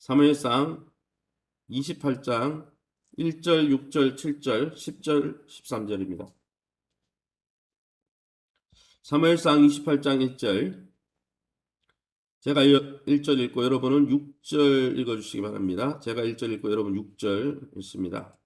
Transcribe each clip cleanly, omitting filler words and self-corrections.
사무엘상 28장 1절, 6절, 7절, 10절, 13절입니다. 사무엘상 28장 1절, 제가 1절 읽고 여러분은 6절 읽어주시기 바랍니다. 제가 1절 읽고 여러분 6절 읽습니다.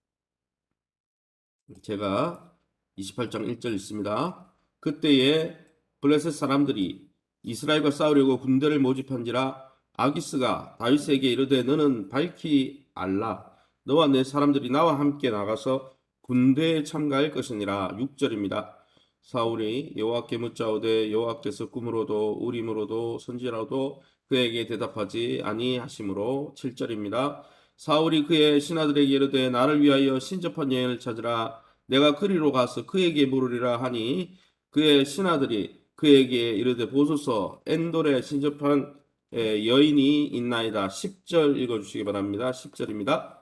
제가 28장 1절 읽습니다. 그때에 블레셋 사람들이 이스라엘과 싸우려고 군대를 모집한지라 아기스가 다윗에게 이르되 너는 밝히 알라. 너와 내 사람들이 나와 함께 나가서 군대에 참가할 것이니라. 6절입니다. 사울이 여호와께 묻자오되 여호와께서 꿈으로도 우림으로도 선지라도 그에게 대답하지 아니하시므로. 7절입니다. 사울이 그의 신하들에게 이르되 나를 위하여 신접한 여인을 찾으라. 내가 그리로 가서 그에게 물으리라 하니 그의 신하들이 그에게 이르되 보소서 엔돌에 신접한 여인이 있나이다. 10절 읽어주시기 바랍니다. 10절입니다.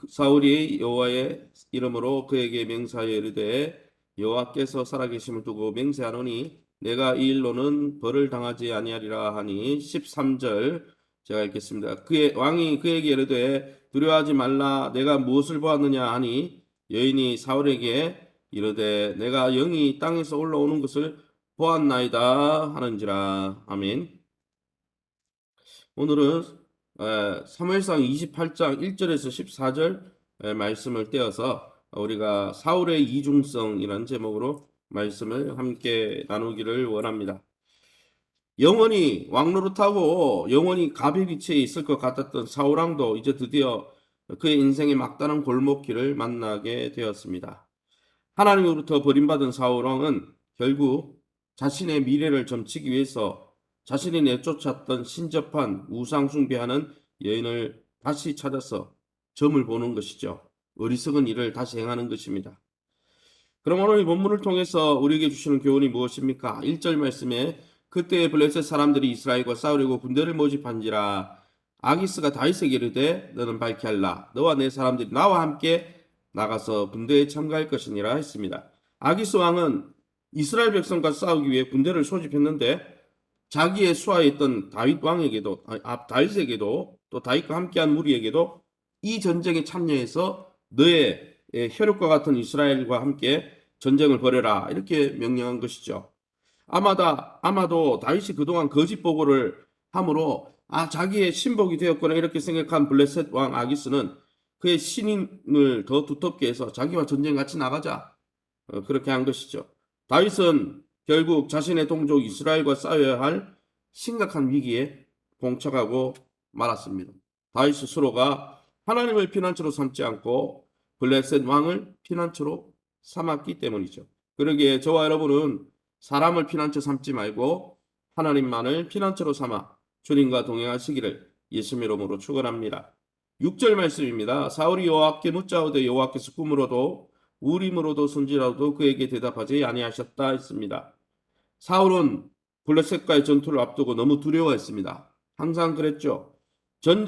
사울이 여호와의 이름으로 그에게 맹세하여 이르되 여호와께서 살아계심을 두고 맹세하노니 내가 이 일로는 벌을 당하지 아니하리라 하니. 13절 제가 읽겠습니다. 그의 왕이 그에게 이르되 두려워하지 말라. 내가 무엇을 보았느냐 하니 여인이 사울에게 이르되 내가 영이 땅에서 올라오는 것을 보았나이다 하는지라. 아멘. 오늘은 사무엘상 28장 1절에서 14절 말씀을 떼어서 우리가 사울의 이중성이라는 제목으로 말씀을 함께 나누기를 원합니다. 영원히 왕노릇하고 영원히 갑의 위치에 있을 것 같았던 사울왕도 이제 드디어 그의 인생의 막다른 골목길을 만나게 되었습니다. 하나님으로부터 버림받은 사울왕은 결국 자신의 미래를 점치기 위해서 자신이 내쫓았던 신접한 우상 숭배하는 여인을 다시 찾아서 점을 보는 것이죠. 어리석은 일을 다시 행하는 것입니다. 그럼 오늘 이 본문을 통해서 우리에게 주시는 교훈이 무엇입니까? 1절 말씀에 그때 블레셋 사람들이 이스라엘과 싸우려고 군대를 모집한지라 아기스가 다윗에게 이르되 너는 밝히 알라. 너와 내 사람들이 나와 함께 나가서 군대에 참가할 것이니라 했습니다. 아기스 왕은 이스라엘 백성과 싸우기 위해 군대를 소집했는데 자기의 수하에 있던 다윗 왕에게도 다윗에게도 또 다윗과 함께한 무리에게도 이 전쟁에 참여해서 너의 혈육과 같은 이스라엘과 함께 전쟁을 벌여라 이렇게 명령한 것이죠. 아마도 다윗이 그동안 거짓 보고를 함으로 자기의 신복이 되었구나 이렇게 생각한 블레셋 왕 아기스는 그의 신임을 더 두텁게 해서 자기와 전쟁 같이 나가자 그렇게 한 것이죠. 다윗은 결국 자신의 동족 이스라엘과 싸워야 할 심각한 위기에 봉착하고 말았습니다. 다윗 스스로가 하나님을 피난처로 삼지 않고 블레셋 왕을 피난처로 삼았기 때문이죠. 그러기에 저와 여러분은 사람을 피난처 삼지 말고 하나님만을 피난처로 삼아 주님과 동행하시기를 예수님 이름으로 축원합니다. 6절 말씀입니다. 사울이 여호와께 묻자오되 여호와께서 꿈으로도 우림으로도 선지라도 그에게 대답하지 아니하셨다 했습니다. 사울은 블레셋과의 전투를 앞두고 너무 두려워했습니다. 항상 그랬죠.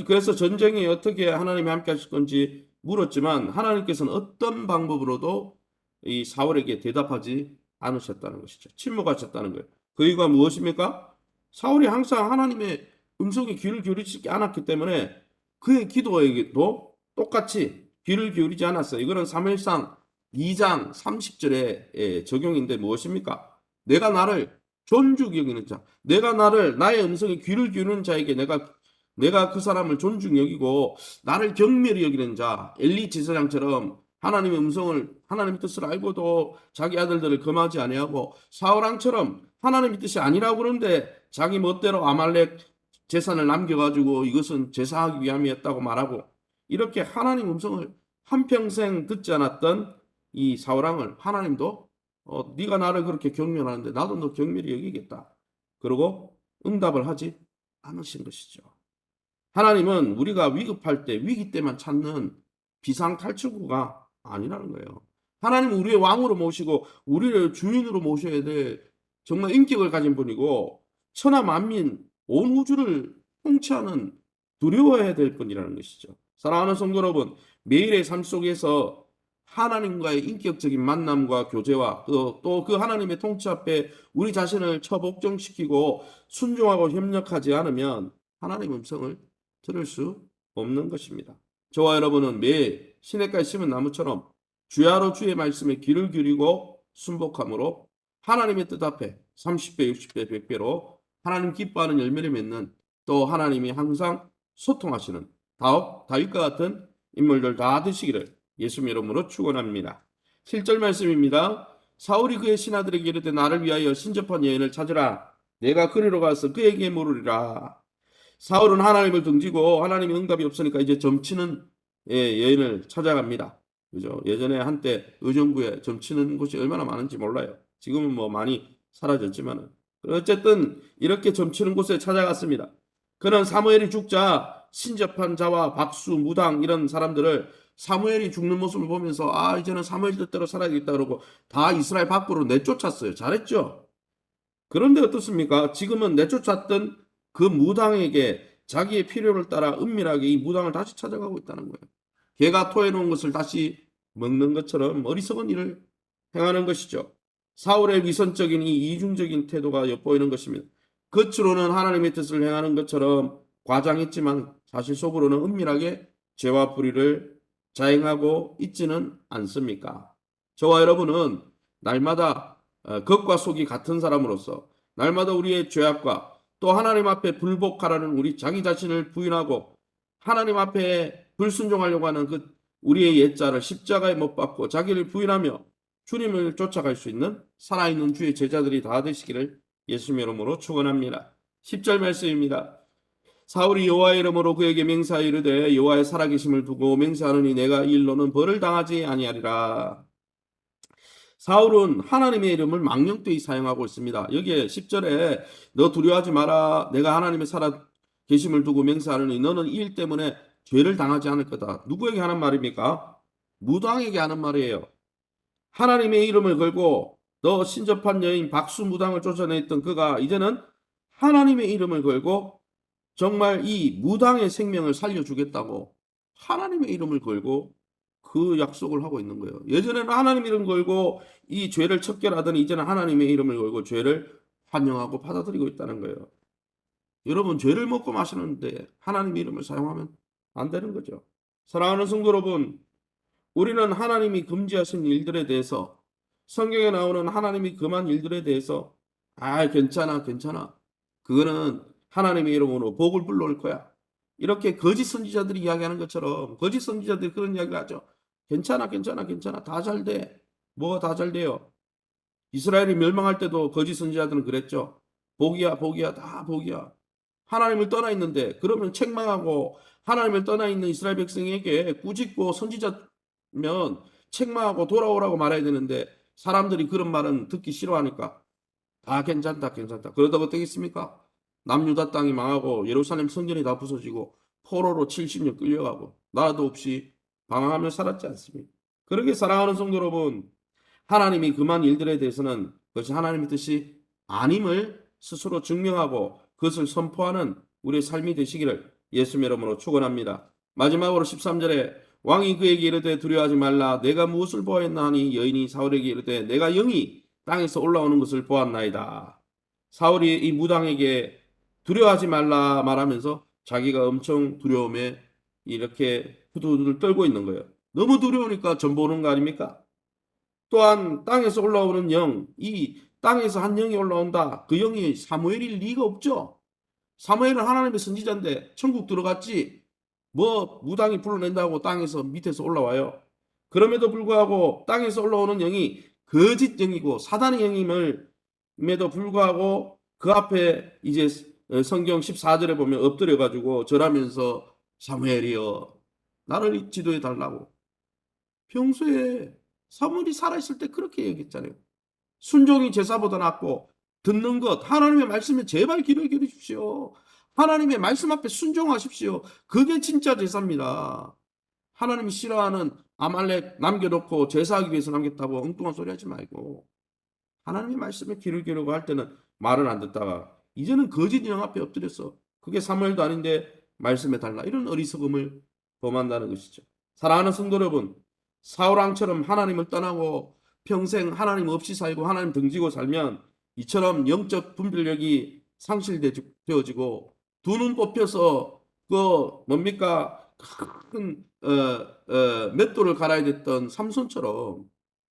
그래서 전쟁에 어떻게 하나님이 함께 하실 건지 물었지만 하나님께서는 어떤 방법으로도 이 사울에게 대답하지 않으셨다는 것이죠. 침묵하셨다는 거예요. 그 이유가 무엇입니까? 사울이 항상 하나님의 음성에 귀를 기울이지 않았기 때문에 그의 기도에게도 똑같이 귀를 기울이지 않았어요. 이거는 사무엘상 2장 30절의 적용인데 무엇입니까? 내가 나를 존중히 여기는 자, 내가 나의 음성에 귀를 기울이는 자에게 내가 그 사람을 존중히 여기고 나를 경멸히 여기는 자, 엘리 제사장처럼 하나님의 음성을 하나님의 뜻을 알고도 자기 아들들을 금하지 아니하고 사울왕처럼 하나님의 뜻이 아니라고 그러는데 자기 멋대로 아말렉 재산을 남겨가지고 이것은 제사하기 위함이었다고 말하고 이렇게 하나님 음성을 한평생 듣지 않았던 이 사울왕을 하나님도 네가 나를 그렇게 경멸하는데 나도 너 경멸히 여기겠다. 그리고 응답을 하지 않으신 것이죠. 하나님은 우리가 위급할 때 위기 때만 찾는 비상탈출구가 아니라는 거예요. 하나님은 우리의 왕으로 모시고 우리를 주인으로 모셔야 될 정말 인격을 가진 분이고 천하 만민 온 우주를 통치하는 두려워해야 될 분이라는 것이죠. 사랑하는 성도 여러분, 매일의 삶 속에서 하나님과의 인격적인 만남과 교제와 또 그 하나님의 통치 앞에 우리 자신을 처복종시키고 순종하고 협력하지 않으면 하나님의 음성을 들을 수 없는 것입니다. 저와 여러분은 매 시냇가에 심은 나무처럼 주야로 주의 말씀에 귀를 기울이고 순복함으로 하나님의 뜻 앞에 30배, 60배, 100배로 하나님 기뻐하는 열매를 맺는, 또 하나님이 항상 소통하시는 다윗과 같은 인물들 다 되시기를 예수님 이름으로 축원합니다. 7절 말씀입니다. 사울이 그의 신하들에게 이르되 나를 위하여 신접한 여인을 찾으라. 내가 그리로 가서 그에게 물으리라. 사울은 하나님을 등지고 하나님의 응답이 없으니까 이제 점치는 여인을 찾아갑니다. 그죠? 예전에 한때 의정부에 점치는 곳이 얼마나 많은지 몰라요. 지금은 뭐 많이 사라졌지만은. 어쨌든 이렇게 점치는 곳에 찾아갔습니다. 그는 사무엘이 죽자 신접한 자와 박수, 무당 이런 사람들을 사무엘이 죽는 모습을 보면서 이제는 사무엘 뜻대로 살아야겠다 그러고 다 이스라엘 밖으로 내쫓았어요. 잘했죠? 그런데 어떻습니까? 지금은 내쫓았던 그 무당에게 자기의 필요를 따라 은밀하게 이 무당을 다시 찾아가고 있다는 거예요. 개가 토해놓은 것을 다시 먹는 것처럼 어리석은 일을 행하는 것이죠. 사울의 위선적인 이 이중적인 태도가 엿보이는 것입니다. 겉으로는 하나님의 뜻을 행하는 것처럼 과장했지만 사실 속으로는 은밀하게 죄와 불의를 자행하고 있지는 않습니까? 저와 여러분은 날마다 겉과 속이 같은 사람으로서 날마다 우리의 죄악과 또 하나님 앞에 불복하라는 우리 자기 자신을 부인하고 하나님 앞에 불순종하려고 하는 그 우리의 옛자를 십자가에 못 박고 자기를 부인하며 주님을 쫓아갈 수 있는 살아있는 주의 제자들이 다 되시기를 예수님 이름으로 축원합니다. 10절 말씀입니다. 사울이 여호와의 이름으로 그에게 맹세하여 이르되 여호와의 살아계심을 두고 맹세하노니 내가 이 일로는 벌을 당하지 아니하리라. 사울은 하나님의 이름을 망령되이 사용하고 있습니다. 여기에 10절에 너 두려워하지 마라. 내가 하나님의 살아계심을 두고 맹세하노니 너는 이 일 때문에 죄를 당하지 않을 거다. 누구에게 하는 말입니까? 무당에게 하는 말이에요. 하나님의 이름을 걸고 너 신접한 여인 박수 무당을 쫓아냈던 그가 이제는 하나님의 이름을 걸고 정말 이 무당의 생명을 살려주겠다고 하나님의 이름을 걸고 그 약속을 하고 있는 거예요. 예전에는 하나님 이름 걸고 이 죄를 척결하더니 이제는 하나님의 이름을 걸고 죄를 환영하고 받아들이고 있다는 거예요. 여러분, 죄를 먹고 마시는데 하나님 이름을 사용하면 안 되는 거죠. 사랑하는 성도 여러분, 우리는 하나님이 금지하신 일들에 대해서, 성경에 나오는 하나님이 금한 일들에 대해서 괜찮아 그거는 하나님의 이름으로 복을 불러올 거야, 이렇게 거짓 선지자들이 이야기하는 것처럼 거짓 선지자들이 그런 이야기를 하죠. 괜찮아 다 잘 돼. 뭐가 다 잘 돼요? 이스라엘이 멸망할 때도 거짓 선지자들은 그랬죠. 복이야 다 복이야. 하나님을 떠나 있는데, 그러면 책망하고 하나님을 떠나 있는 이스라엘 백성에게 꾸짖고 선지자면 책망하고 돌아오라고 말해야 되는데 사람들이 그런 말은 듣기 싫어하니까 다 괜찮다 그러다가 어떻겠습니까? 남유다 땅이 망하고 예루살렘 성전이 다 부서지고 포로로 70년 끌려가고 나라도 없이 방황하며 살았지 않습니까? 그렇게 사랑하는 성도 여러분, 하나님이 금한 일들에 대해서는 그것이 하나님의 뜻이 아님을 스스로 증명하고 그것을 선포하는 우리의 삶이 되시기를 예수님 이름으로 축원합니다. 마지막으로 13절에 왕이 그에게 이르되 두려워하지 말라. 내가 무엇을 보았나 하니 여인이 사울에게 이르되 내가 영이 땅에서 올라오는 것을 보았나이다. 사울이 이 무당에게 두려워하지 말라 말하면서 자기가 엄청 두려움에 이렇게 후두두들 떨고 있는 거예요. 너무 두려우니까 전 보는 거 아닙니까? 또한 땅에서 올라오는 영, 이 땅에서 한 영이 올라온다. 그 영이 사무엘일 리가 없죠. 사무엘은 하나님의 선지자인데 천국 들어갔지. 뭐 무당이 불러낸다고 땅에서 밑에서 올라와요. 그럼에도 불구하고 땅에서 올라오는 영이 거짓 영이고 사단의 영임에도 불구하고 그 앞에 이제 성경 14절에 보면 엎드려 가지고 절하면서 사무엘이여 나를 지도해 달라고. 평소에 사무엘이 살아있을 때 그렇게 얘기했잖아요. 순종이 제사보다 낫고 듣는 것, 하나님의 말씀에 제발 귀를 기울이십시오. 하나님의 말씀 앞에 순종하십시오. 그게 진짜 제사입니다. 하나님이 싫어하는 아말렉 남겨놓고 제사하기 위해서 남겼다고 엉뚱한 소리 하지 말고 하나님의 말씀에 귀를 기울이고 할 때는 말을 안 듣다가 이제는 거짓 영 앞에 엎드렸어. 그게 사무엘도 아닌데 말씀에 달라. 이런 어리석음을 범한다는 것이죠. 사랑하는 성도 여러분, 사울왕처럼 하나님을 떠나고 평생 하나님 없이 살고 하나님 등지고 살면 이처럼 영적 분별력이 상실되어지고 두 눈 뽑혀서 그 뭡니까 큰 맷돌을 갈아야 됐던 삼손처럼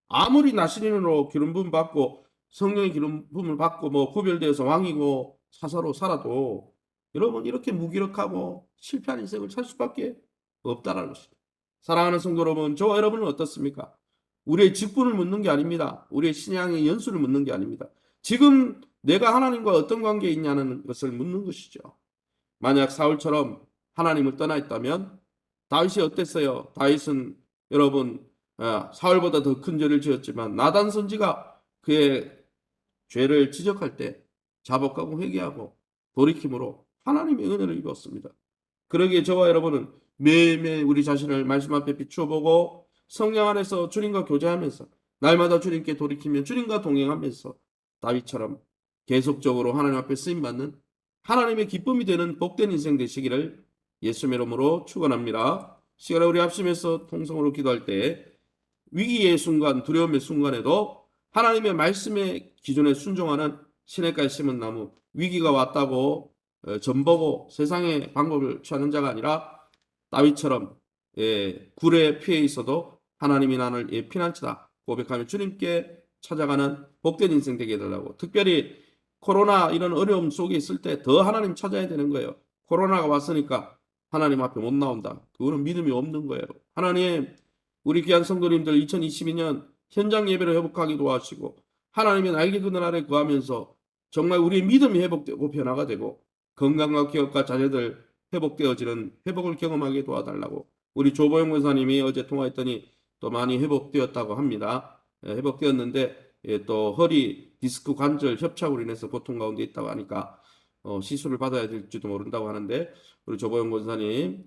아무리 나시린으로 기름 부음 받고 성령의 기름 부음을 받고 뭐 구별되어서 왕이고 사사로 살아도 여러분 이렇게 무기력하고 실패한 인생을 살 수밖에 없다라는 것입니다. 사랑하는 성도 여러분, 저와 여러분은 어떻습니까? 우리의 직분을 묻는 게 아닙니다. 우리의 신앙의 연수를 묻는 게 아닙니다. 지금 내가 하나님과 어떤 관계에 있냐는 것을 묻는 것이죠. 만약 사울처럼 하나님을 떠나 있다면 다윗이 어땠어요? 다윗은 여러분 사울보다 더 큰 죄를 지었지만 나단 선지가 그의 죄를 지적할 때 자복하고 회개하고 돌이킴으로 하나님의 은혜를 입었습니다. 그러기에 저와 여러분은 매일매일 우리 자신을 말씀 앞에 비추어보고 성령 안에서 주님과 교제하면서 날마다 주님께 돌이키며 주님과 동행하면서 다윗처럼 계속적으로 하나님 앞에 쓰임받는 하나님의 기쁨이 되는 복된 인생 되시기를 예수의 이름으로 축원합니다. 시간에 우리 합심해서 통성으로 기도할 때 위기의 순간, 두려움의 순간에도 하나님의 말씀의 기준에 순종하는 시냇가에 심은 나무, 위기가 왔다고 전보고 세상의 방법을 취하는 자가 아니라 다윗처럼 굴에 피해 있어도 하나님이 나를 피난처다 고백하며 주님께 찾아가는 복된 인생 되게 해달라고. 특별히 코로나 이런 어려움 속에 있을 때 더 하나님 찾아야 되는 거예요. 코로나가 왔으니까 하나님 앞에 못 나온다. 그거는 믿음이 없는 거예요. 하나님, 우리 귀한 성도님들 2022년 현장 예배를 회복하게 도와주시고 하나님의 날개 그늘 아래 거하면서 정말 우리의 믿음이 회복되고 변화가 되고 건강과 기업과 자녀들 회복되어지는 회복을 경험하게 도와달라고. 우리 조보영 권사님이 어제 통화했더니 또 많이 회복되었다고 합니다. 회복되었는데 또 허리 디스크 관절 협착으로 인해서 고통 가운데 있다고 하니까 시술을 받아야 될지도 모른다고 하는데 우리 조보영 권사님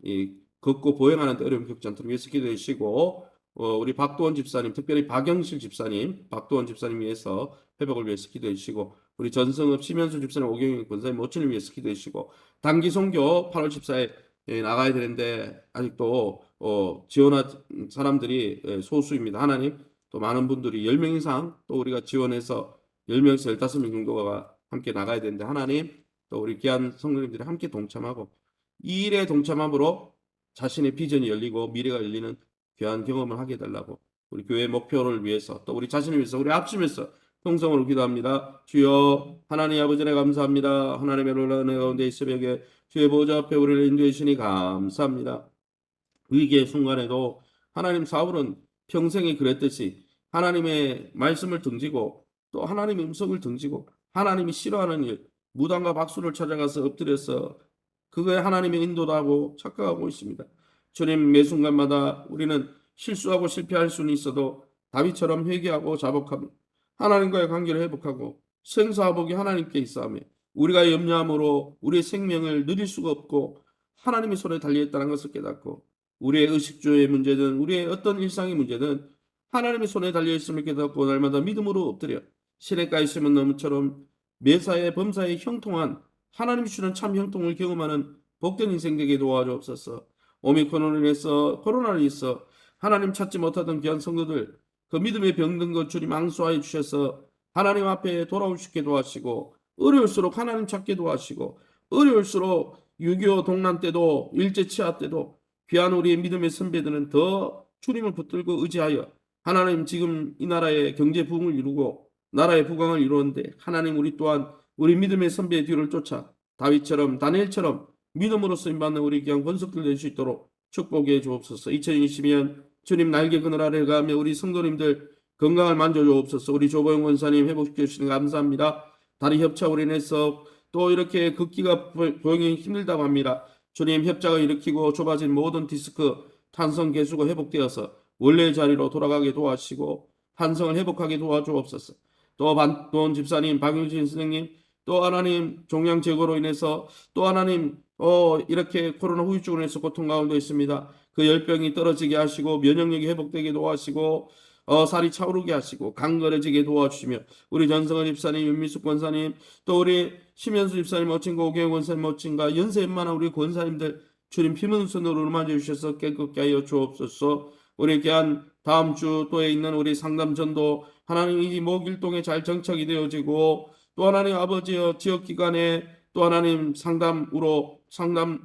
걷고 보행하는 데 어려움 겪지 않도록 위해서 기도해 주시고 우리 박도원 집사님, 특별히 박영실 집사님, 박도원 집사님 위해서 회복을 위해서 기도해 주시고 우리 전성읍 심현수 집사님, 오경영 권사님 모친을 위해서 기도해 주시고 단기 선교 8월 14일 나가야 되는데 아직도 지원한 사람들이 소수입니다. 하나님 또 많은 분들이 10명 이상 또 우리가 지원해서 10명에서 15명 정도가 함께 나가야 되는데 하나님 또 우리 귀한 성도님들이 함께 동참하고 이 일에 동참함으로 자신의 비전이 열리고 미래가 열리는 귀한 경험을 하게 해달라고 우리 교회 목표를 위해서 또 우리 자신을 위해서 우리 합심해서 통성으로 기도합니다. 주여 하나님 아버지 네 감사합니다. 하나님의 놀라운 가운데 이 새벽에 주의 보좌 앞에 우리를 인도해 주시니 감사합니다. 위기의 순간에도 하나님 사울은 평생에 그랬듯이 하나님의 말씀을 등지고 또 하나님의 음성을 등지고 하나님이 싫어하는 일 무당과 박수를 찾아가서 엎드려서 그거에 하나님의 인도도 하고 착각하고 있습니다. 주님 매 순간마다 우리는 실수하고 실패할 수는 있어도 다윗처럼 회개하고 자복하며 하나님과의 관계를 회복하고 생사화복이 하나님께 있사오며 우리가 염려함으로 우리의 생명을 누릴 수가 없고 하나님의 손에 달려있다는 것을 깨닫고 우리의 의식주의 문제든 우리의 어떤 일상의 문제든 하나님의 손에 달려있음을 깨닫고 날마다 믿음으로 엎드려 시냇가에 심은 나무처럼 매사에 범사에 형통한 하나님이 주는 참 형통을 경험하는 복된 인생 되게 도와주옵소서. 오미크론으로 인해서 코로나로 인해서 하나님 찾지 못하던 귀한 성도들 그 믿음의 병든 것 주님 앙수하여 주셔서 하나님 앞에 돌아올 수 있게 도와주시고 어려울수록 하나님 찾게 도와주시고 어려울수록 6.25 동란 때도 일제치하 때도 귀한 우리의 믿음의 선배들은 더 주님을 붙들고 의지하여 하나님 지금 이 나라의 경제 부흥을 이루고 나라의 부강을 이루었는데 하나님 우리 또한 우리 믿음의 선배의 뒤를 쫓아 다윗처럼 다니엘처럼 믿음으로 쓰임받는 우리 귀한 권속들 될 수 있도록 축복해 주옵소서. 2022년 주님 날개 그늘 아래 가며 우리 성도님들 건강을 만져주옵소서. 우리 조보영 원사님 회복시켜 주시는 감사합니다. 다리 협착으로 인해서 또 이렇게 걷기가 보행이 힘들다고 합니다. 주님 협착을 일으키고 좁아진 모든 디스크 탄성 개수가 회복되어서 원래의 자리로 돌아가게 도와주시고 탄성을 회복하게 도와주옵소서. 또 반돈 집사님, 박용진 선생님, 또 하나님 종양 제거로 인해서 또 하나님 이렇게 코로나 후유증으로 인해서 고통 가운데 있습니다. 그 열병이 떨어지게 하시고 면역력이 회복되게 도와주시고 살이 차오르게 하시고 강건해지게 도와주시며 우리 전성은 집사님, 윤미숙 권사님, 또 우리 심현수 집사님 모친과 오경영 권사님 모친과 연세 웬만한 우리 권사님들 주님 피문 손으로 어루만져 주셔서 깨끗게 하여 주옵소서. 우리 귀한 다음 주 또에 있는 우리 상담전도 하나님 이 목일동에 잘 정착이 되어지고 또 하나님 아버지여 지역기관에 또 하나님 상담으로 상담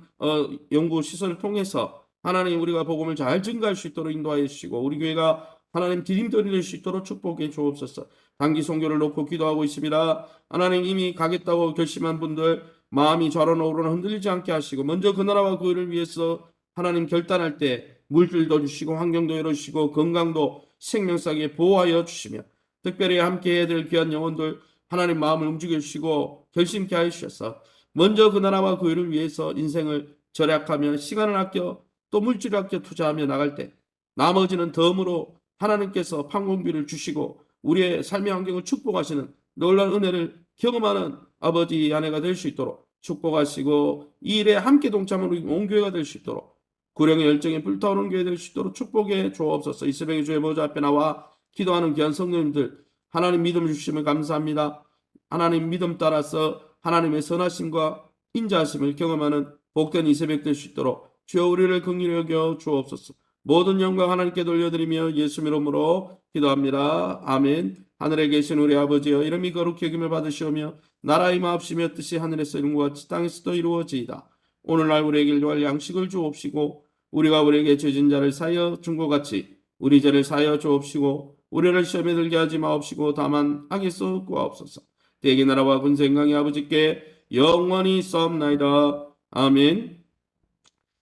연구 시설을 통해서 하나님 우리가 복음을 잘 증가할 수 있도록 인도하여 주시고 우리 교회가 하나님 디딤돌이 될 수 있도록 축복해 주옵소서. 단기 선교를 놓고 기도하고 있습니다. 하나님 이미 가겠다고 결심한 분들 마음이 좌로나 우로나 흔들리지 않게 하시고 먼저 그 나라와 그 의를 위해서 하나님 결단할 때 물질도 주시고 환경도 열어주시고 건강도 생명싸게 보호하여 주시며 특별히 함께 해야 될 귀한 영혼들 하나님 마음을 움직여 주시고 결심케 하여 주셔서 먼저 그 나라와 그 의를 위해서 인생을 절약하며 시간을 아껴 또 물질을 아껴 투자하며 나갈 때 나머지는 덤으로 하나님께서 판공비를 주시고 우리의 삶의 환경을 축복하시는 놀라운 은혜를 경험하는 아버지 아내가 될 수 있도록 축복하시고 이 일에 함께 동참하는 우리 온 교회가 될 수 있도록 구령의 열정에 불타오르는 교회 될 수 있도록 축복해 주옵소서. 이 새벽에 주의 보좌 앞에 나와 기도하는 귀한 성도님들 하나님 믿음 주시면 감사합니다. 하나님 믿음 따라서 하나님의 선하심과 인자하심을 경험하는 복된 이 새벽 될 수 있도록 주여 우리를 긍휼히 여겨 주옵소서. 모든 영광 하나님께 돌려드리며 예수 이름으로 기도합니다. 아멘. 하늘에 계신 우리 아버지여 이름이 거룩히 여김을 받으시오며 나라의 마옵시며 뜻이 하늘에서 이룬 것 같이 땅에서도 이루어지이다. 오늘날 우리에게 일용할 양식을 주옵시고 우리가 우리에게 죄진 자를 사하여 준 것 같이 우리 죄를 사하여 주옵시고 우리를 시험에 들게 하지 마옵시고 다만 악에서 구하옵소서. 대개 나라와 군세 영광이 아버지께 영원히 싸움나이다. 아멘.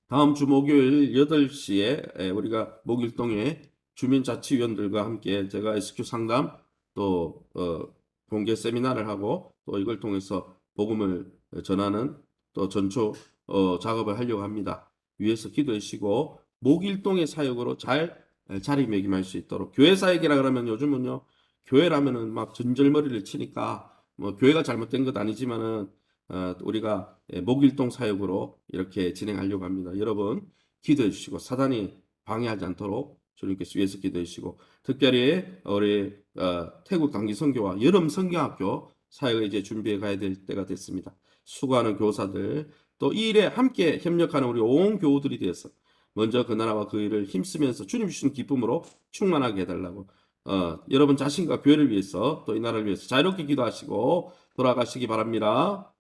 다음 주 목요일 8시에 우리가 목일동에 주민자치위원들과 함께 제가 SQ 상담 또 공개 세미나를 하고 또 이걸 통해서 복음을 전하는 또 전초 작업을 하려고 합니다. 위에서 기도해 주시고 목일동의 사역으로 잘 자리매김할 수 있도록 교회 사역이라 그러면 요즘은요 교회라면은 막 전절머리를 치니까 뭐 교회가 잘못된 것 아니지만은 우리가 목일동 사역으로 이렇게 진행하려고 합니다. 여러분 기도해 주시고 사단이 방해하지 않도록 주님께서 위해서 기도해 주시고 특별히 우리 태국 단기 선교와 여름 선교학교 사역을 이제 준비해 가야 될 때가 됐습니다. 수고하는 교사들 또 이 일에 함께 협력하는 우리 온 교우들이 되어서 먼저 그 나라와 그 일을 힘쓰면서 주님 주신 기쁨으로 충만하게 해달라고 여러분 자신과 교회를 위해서 또 이 나라를 위해서 자유롭게 기도하시고 돌아가시기 바랍니다.